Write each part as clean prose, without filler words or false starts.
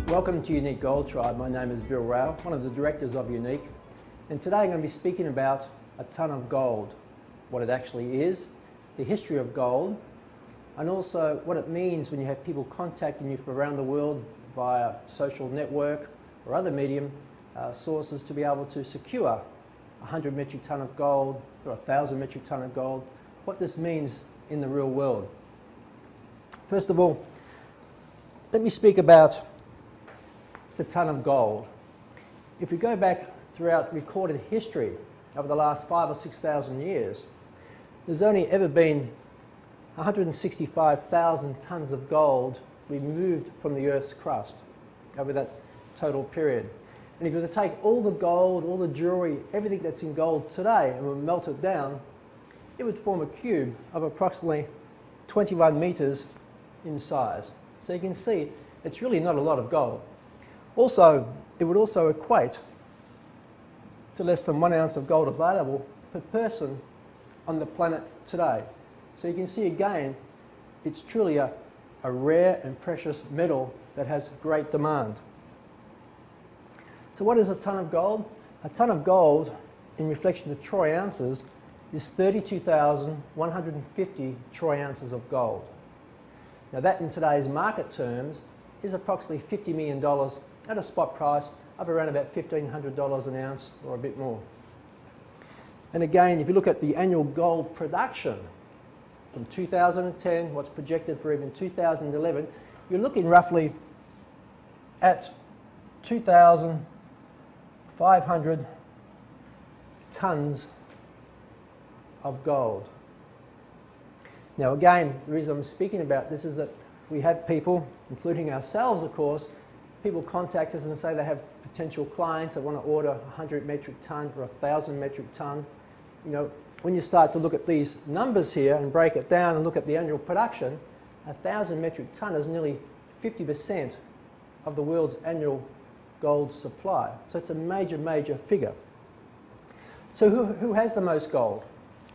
Welcome to Unique Gold Tribe. My name is Bill Rao, one of the directors of Unique, and today I'm going to be speaking about a ton of gold, what it actually is, the history of gold, and also what it means when you have people contacting you from around the world via social network or other medium sources to be able to secure 100 metric ton of gold or 1,000 metric ton of gold, what this means in the real world. First of all, let me speak about the ton of gold. If we go back throughout recorded history over the last 5,000 or 6,000 years, there's only ever been 165,000 tons of gold removed from the Earth's crust over that total period. And if you were to take all the gold, all the jewelry, everything that's in gold today and we melt it down, it would form a cube of approximately 21 meters in size. So you can see it's really not a lot of gold. Also, it would also equate to less than 1 ounce of gold available per person on the planet today. So you can see again, it's truly a rare and precious metal that has great demand. So what is a ton of gold? A ton of gold, in reflection to troy ounces, is 32,150 troy ounces of gold. Now that in today's market terms is approximately $50 million at a spot price of around about $1,500 an ounce or a bit more. And again, if you look at the annual gold production from 2010, what's projected for even 2011, you're looking roughly at 2,500 tons of gold. Now again, the reason I'm speaking about this is that we have people, including ourselves of course, people contact us and say they have potential clients that want to order 100 metric ton or 1,000 metric ton. You know, when you start to look at these numbers here and break it down and look at the annual production, 1,000 metric ton is nearly 50% of the world's annual gold supply. So it's a major, major figure. So who has the most gold?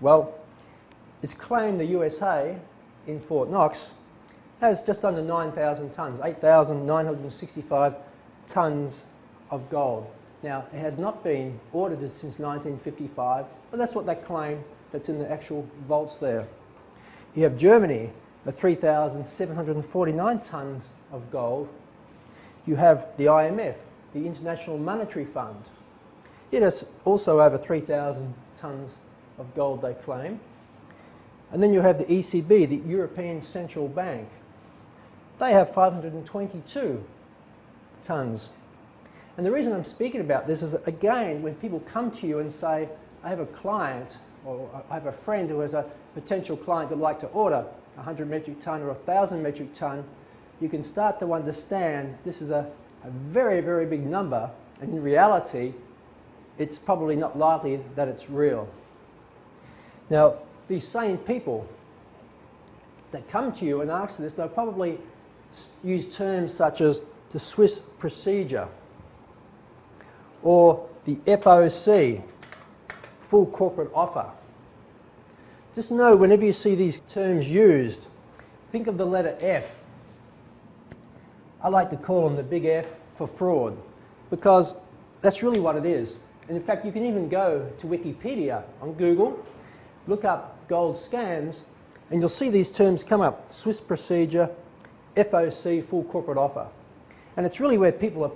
Well, it's claimed the USA in Fort Knox has just under 9,000 tons, 8,965 tons of gold. Now, it has not been audited since 1955, but that's what they claim that's in the actual vaults there. You have Germany at 3,749 tons of gold. You have the IMF, the International Monetary Fund. It has also over 3,000 tons of gold, they claim. And then you have the ECB, the European Central Bank. They have 522 tons. And the reason I'm speaking about this is that, again, when people come to you and say, I have a client or I have a friend who has a potential client that would like to order 100 metric ton or 1,000 metric ton, you can start to understand this is a very, very big number, and in reality, it's probably not likely that it's real. Now, these same people that come to you and ask this, they'll probably use terms such as the Swiss procedure or the FOC, full corporate offer. Just know whenever you see these terms used, think of the letter F. I like to call them the big F for fraud, because that's really what it is. And in fact, you can even go to Wikipedia on Google, look up gold scams, and you'll see these terms come up: Swiss procedure, FOC, full corporate offer. And it's really where people are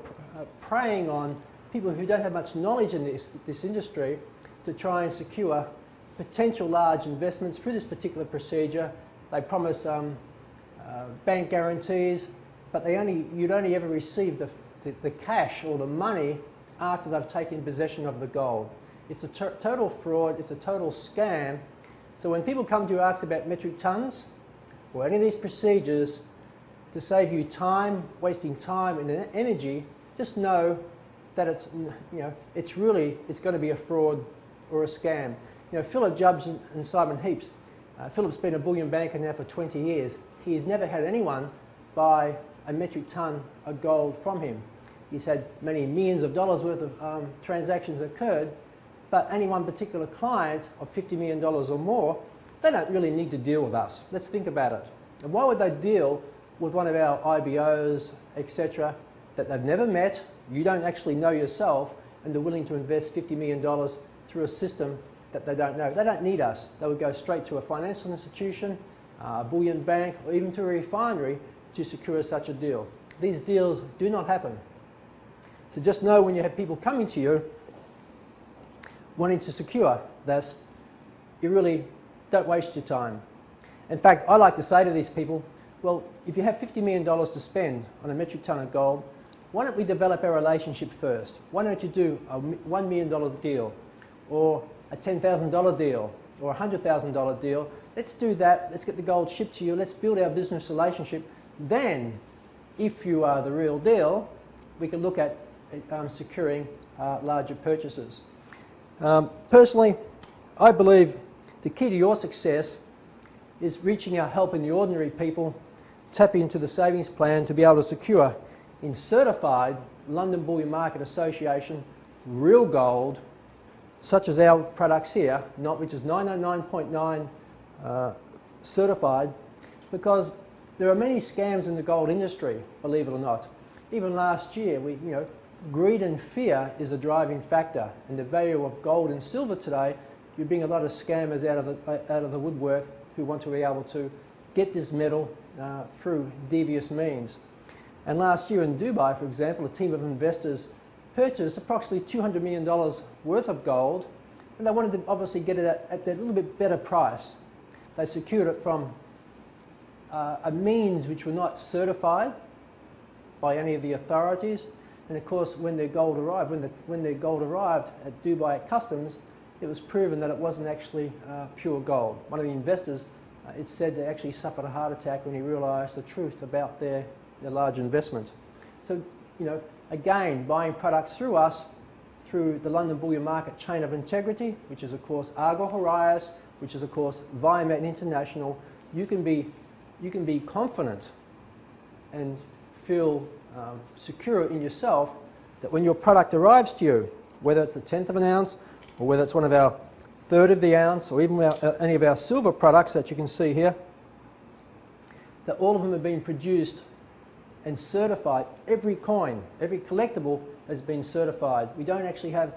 preying on people who don't have much knowledge in this industry to try and secure potential large investments through this particular procedure. They promise bank guarantees, but you'd only ever receive the cash or the money after they've taken possession of the gold. It's a total fraud, it's a total scam. So when people come to you and ask about metric tons or any of these procedures, to save you time, wasting time and energy, just know that it's going to be a fraud or a scam. You know, Philip Jubbs and Simon Heaps, Philip's been a bullion banker now for 20 years. He has never had anyone buy a metric ton of gold from him. He's had many millions of dollars worth of transactions occurred, but any one particular client of $50 million or more, they don't really need to deal with us. Let's think about it. And why would they deal with one of our IBOs, etc.? that they've never met, you don't actually know yourself, and they're willing to invest $50 million through a system that they don't know. They don't need us. They would go straight to a financial institution, a bullion bank, or even to a refinery to secure such a deal. These deals do not happen. So just know when you have people coming to you wanting to secure this, you really don't waste your time. In fact, I like to say to these people, well, if you have $50 million to spend on a metric ton of gold, why don't we develop our relationship first? Why don't you do a $1 million deal, or a $10,000 deal, or a $100,000 deal? Let's do that. Let's get the gold shipped to you. Let's build our business relationship. Then, if you are the real deal, we can look at securing larger purchases. Personally, I believe the key to your success is reaching out, helping the ordinary people tap into the savings plan to be able to secure in certified London Bullion Market Association real gold, such as our products here, which is 999.9 certified, because there are many scams in the gold industry, believe it or not. Even last year, greed and fear is a driving factor, and the value of gold and silver today, you bring a lot of scammers out of the woodwork who want to be able to get this metal through devious means. And last year in Dubai, for example, a team of investors purchased approximately $200 million worth of gold, and they wanted to obviously get it at that little bit better price. They secured it from a means which were not certified by any of the authorities. And of course, when their gold arrived, at Dubai Customs, it was proven that it wasn't actually pure gold. One of the investors, it's said, they actually suffered a heart attack when he realised the truth about their large investment. So, again, buying products through us, through the London Bullion Market chain of integrity, which is of course Argo Horias, which is of course Viamet International, you can be confident and feel secure in yourself that when your product arrives to you, whether it's a tenth of an ounce, or whether it's one of our third of the ounce, or even any of our silver products that you can see here, that all of them have been produced and certified. Every coin, every collectible has been certified. We don't actually have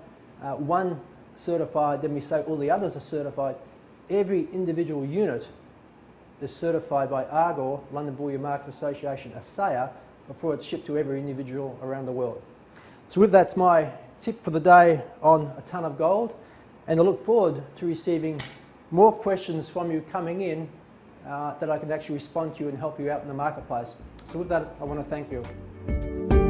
one certified, then we say all the others are certified. Every individual unit is certified by Argo, London Bullion Market Association, ASEA, before it's shipped to every individual around the world. So with that's my tip for the day on a ton of gold, and I look forward to receiving more questions from you coming in that I can actually respond to you and help you out in the marketplace. So with that, I want to thank you.